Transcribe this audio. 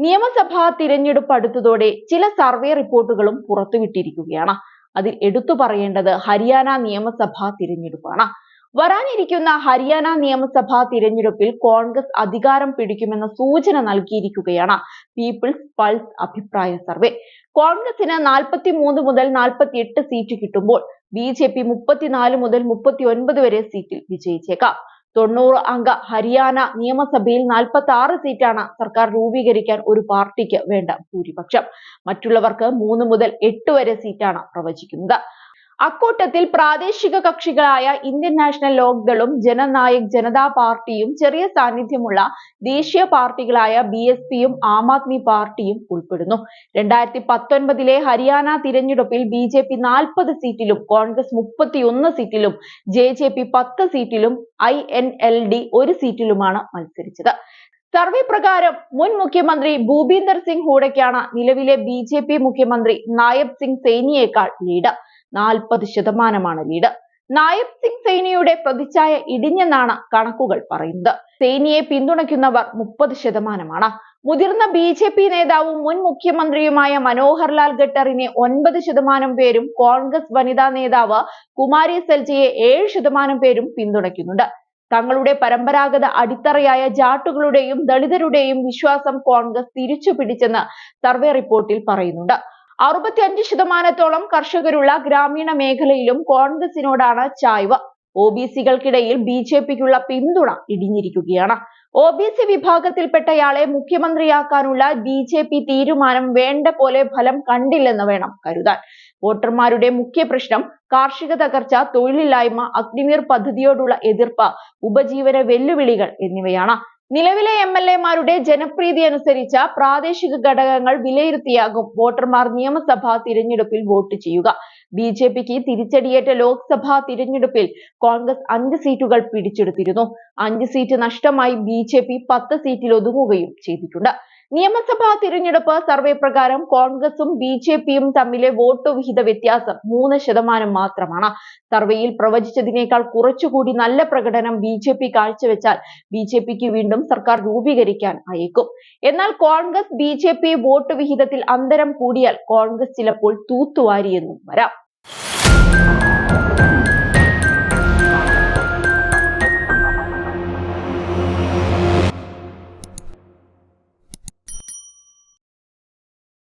നിയമസഭാ തിരഞ്ഞെടുപ്പ് അടുത്തതോടെ ചില സർവേ റിപ്പോർട്ടുകളും പുറത്തുവിട്ടിരിക്കുകയാണ്. അതിൽ എടുത്തു പറയേണ്ടത് ഹരിയാന നിയമസഭാ തിരഞ്ഞെടുപ്പാണ്. വരാനിരിക്കുന്ന ഹരിയാന നിയമസഭാ തിരഞ്ഞെടുപ്പിൽ കോൺഗ്രസ് അധികാരം പിടിക്കുമെന്ന സൂചന നൽകിയിരിക്കുകയാണ് പീപ്പിൾസ് പൾസ് അഭിപ്രായ സർവേ. കോൺഗ്രസിന് 43 മുതൽ 48 സീറ്റ് കിട്ടുമ്പോൾ BJP 34 മുതൽ 39 വരെ സീറ്റിൽ വിജയിച്ചേക്കാം. 90 അംഗ ഹരിയാന നിയമസഭയിൽ 46 സീറ്റാണ് സർക്കാർ രൂപീകരിക്കാൻ ഒരു പാർട്ടിക്ക് വേണ്ട ഭൂരിപക്ഷം. മറ്റുള്ളവർക്ക് 3 മുതൽ 8 വരെ സീറ്റാണ് പ്രവചിക്കുന്നത്. അക്കൂട്ടത്തിൽ പ്രാദേശിക കക്ഷികളായ ഇന്ത്യൻ നാഷണൽ ലോക്ദളും ജനനായക് ജനതാ പാർട്ടിയും ചെറിയ സാന്നിധ്യമുള്ള ദേശീയ പാർട്ടികളായ BSPയും ആം ആദ്മി പാർട്ടിയും ഉൾപ്പെടുന്നു. 2019 ഹരിയാന തിരഞ്ഞെടുപ്പിൽ BJP 40 സീറ്റിലും കോൺഗ്രസ് 31 സീറ്റിലും JJP 10 സീറ്റിലും INLD 1 സീറ്റിലുമാണ് മത്സരിച്ചത്. സർവേ പ്രകാരം മുൻ മുഖ്യമന്ത്രി ഭൂപീന്ദർ സിംഗ് ഹൂഡയ്ക്കാണ് നിലവിലെ BJP മുഖ്യമന്ത്രി നായബ് സിംഗ് സൈനിയേക്കാൾ ലീഡ്. 40% ലീഡ്. നായബ് സിംഗ് സൈനിയുടെ പ്രതിച്ഛായ ഇടിഞ്ഞെന്നാണ് കണക്കുകൾ പറയുന്നത്. സൈനിയെ പിന്തുണയ്ക്കുന്നവർ 30%. മുതിർന്ന BJP നേതാവും മുൻ മുഖ്യമന്ത്രിയുമായ മനോഹർ ലാൽ ഖട്ടറിനെ 9% പേരും കോൺഗ്രസ് വനിതാ നേതാവ് കുമാരി സെൽജിയെ 7% പേരും പിന്തുണയ്ക്കുന്നുണ്ട്. തങ്ങളുടെ പരമ്പരാഗത അടിത്തറയായ ജാട്ടുകളുടെയും ദളിതരുടെയും വിശ്വാസം കോൺഗ്രസ് തിരിച്ചു പിടിച്ചെന്ന് സർവേ റിപ്പോർട്ടിൽ പറയുന്നുണ്ട്. 65% കർഷകരുള്ള ഗ്രാമീണ മേഖലയിലും കോൺഗ്രസിനോടാണ് ചായ്വ്. OBC-കൾക്കിടയിൽ BJP-ക്കുള്ള പിന്തുണ ഇടിഞ്ഞിരിക്കുകയാണ്. OBC വിഭാഗത്തിൽപ്പെട്ടയാളെ മുഖ്യമന്ത്രിയാക്കാനുള്ള BJP തീരുമാനം വേണ്ട പോലെ ഫലം കണ്ടില്ലെന്ന് വേണം കരുതാൻ. വോട്ടർമാരുടെ മുഖ്യ പ്രശ്നം കാർഷിക തകർച്ച, തൊഴിലില്ലായ്മ, അഗ്നിവീർ പദ്ധതിയോടുള്ള എതിർപ്പ്, ഉപജീവന വെല്ലുവിളികൾ എന്നിവയാണ്. നിലവിലെ MLA-മാരുടെ ജനപ്രീതി അനുസരിച്ച് പ്രാദേശിക ഘടകങ്ങൾ വിലയിരുത്തിയാകും വോട്ടർമാർ നിയമസഭാ തിരഞ്ഞെടുപ്പിൽ വോട്ട് ചെയ്യുക. BJP-ക്ക് തിരിച്ചടിയേറ്റ ലോക്സഭാ തിരഞ്ഞെടുപ്പിൽ കോൺഗ്രസ് 5 സീറ്റുകൾ പിടിച്ചെടുത്തിരുന്നു. 5 സീറ്റ് നഷ്ടമായി BJP 10 സീറ്റിൽ ഒതുങ്ങുകയും ചെയ്തിട്ടുണ്ട്. നിയമസഭാ തിരഞ്ഞെടുപ്പ് സർവേ പ്രകാരം കോൺഗ്രസും BJP-യും തമ്മിലെ വോട്ട് വിഹിത വ്യത്യാസം 3% മാത്രമാണ്. സർവേയിൽ പ്രവചിച്ചതിനേക്കാൾ കുറച്ചുകൂടി നല്ല പ്രകടനം BJP കാഴ്ചവെച്ചാൽ BJP-ക്ക് വീണ്ടും സർക്കാർ രൂപീകരിക്കാൻ അയക്കും. എന്നാൽ കോൺഗ്രസ് BJP വോട്ട് വിഹിതത്തിൽ അന്തരം കൂടിയാൽ കോൺഗ്രസ് ചിലപ്പോൾ തൂത്തുവാരിയെന്നും വരാം.